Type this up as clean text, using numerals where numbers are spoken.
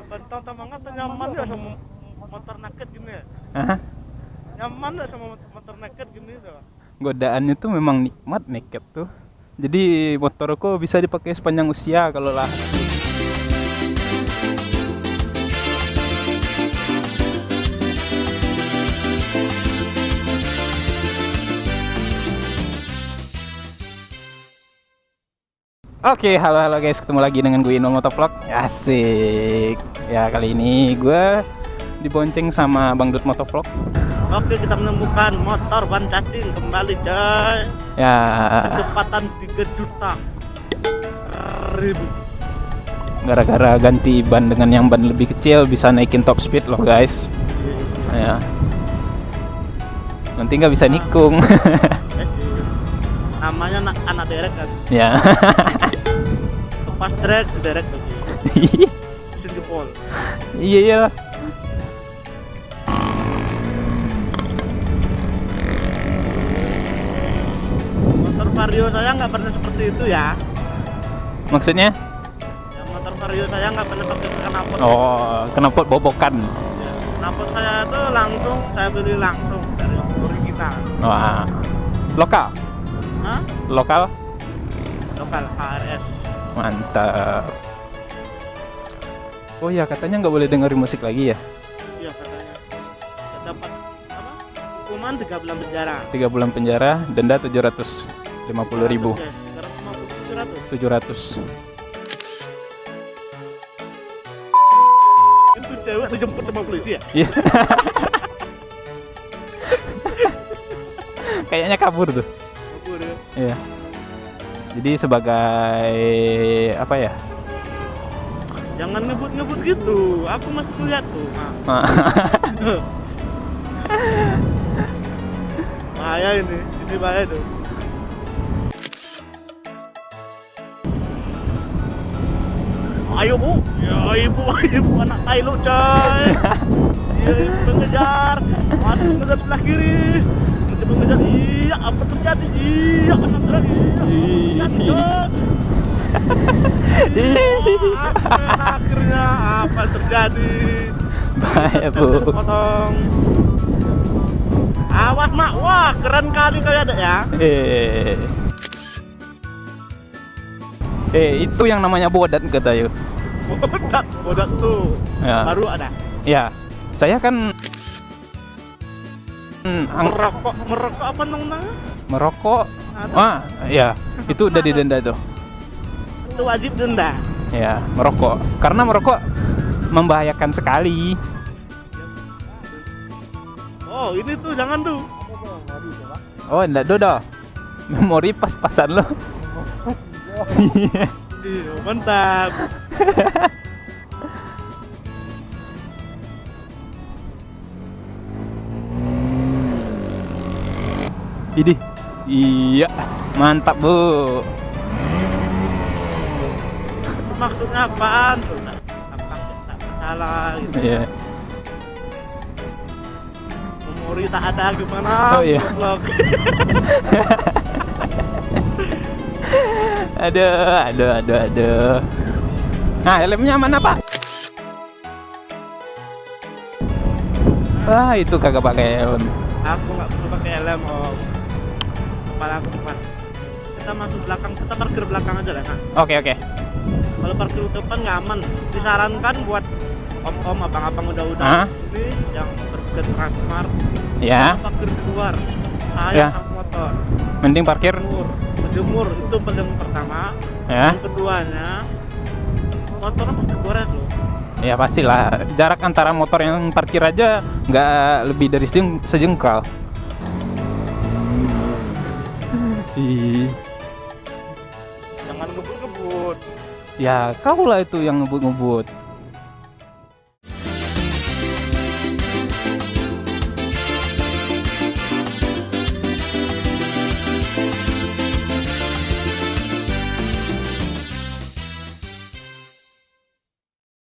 Bantang tamangan tuh nyaman ya sama motor naked gini ya. Hah? Nyaman ya sama motor naked gini tuh. Godaannya tuh memang nikmat naked tuh. Jadi motorku bisa dipakai sepanjang usia kalau lah. Oke, halo guys, ketemu lagi dengan gue Ino Motovlog. Asik. Ya, kali ini gue dibonceng sama Bang Dut Motovlog. Oke, kita menemukan motor ban cacing kembali, guys. Ya, Kecepatan 3 juta ribu. gara-gara ganti ban dengan yang ban lebih kecil bisa naikin top speed loh, guys. Ya. Nanti nggak bisa nikung. Namanya anak derek kan. Ya. Pas derek tuh. Mesin jempol. Iya. Motor Vario saya nggak pernah seperti itu ya. Maksudnya? Ya, motor Vario saya nggak pernah pakai knalpot. Oh, knalpot bobokan. Ya, knalpot saya tuh langsung saya beli langsung dari original. Wah. Lokal. Hah? Lokal. Lokal HRS. Mantap. Oh ya, katanya nggak boleh dengerin musik lagi ya? Iya katanya. Saya dapat apa? Hukuman 3 bulan penjara. 3 bulan penjara, denda 750.000. 350, 700. 700. Itu cewek dijemput sama polisi ya? Iya. Kayaknya kabur tuh. Kabur ya. Iya. Jadi sebagai apa ya? Jangan ngebut-ngebut gitu. Aku masih lihat tuh. Nah. Bahaya ini bahaya tuh. Ayo bu, ya ibu anak tai lu coy. Iya ibu mengejar, masih mengejar sebelah kiri. Mencoba mengejar, iya apa terjadi? Iya apa terjadi? Akhirnya apa terjadi? Bahaya, Bu. Potong. Awas mak, wah keren kali kayak ada ya. Itu yang namanya bodat kata yuk. Bodat tuh. Ya. Baru ada. Ya, saya kan Merokok apa namanya? merokok. Ada. Ah, ya, itu udah didenda tuh. Itu wajib denda. Ya, merokok. Karena merokok membahayakan sekali. Oh ini tuh jangan tuh. Oh, enggak dodo. Memori pas-pasan lo. Iya mantap. Idih. Iya, mantap, Bu. Maksudnya apaan tuh? Tak salah gitu. Iya. Memori tak ada gimana? Oh, iya. Goblok. Aduh. Nah, helmnya mana, Pak? Wah, itu kagak pakai helm. Aku nggak perlu pakai helm om. Kepala aku depan. Kita masuk belakang, kita parkir belakang aja lah. Nah, Oke. kalau parkir depan nggak aman. Disarankan buat om-om, abang-abang Hah? udah ini yang ke Transmart. Ya, Parkir di luar. Saya Ya. sama motor. mending parkir. Jemur itu paling pertama. Ya. Yang keduanya motornya pasti gores loh. Ya pastilah. Jarak antara motor yang parkir aja nggak lebih dari sejengkal. Ih. Jangan ngebut-ngebut. Ya, kau lah itu yang ngebut-ngebut.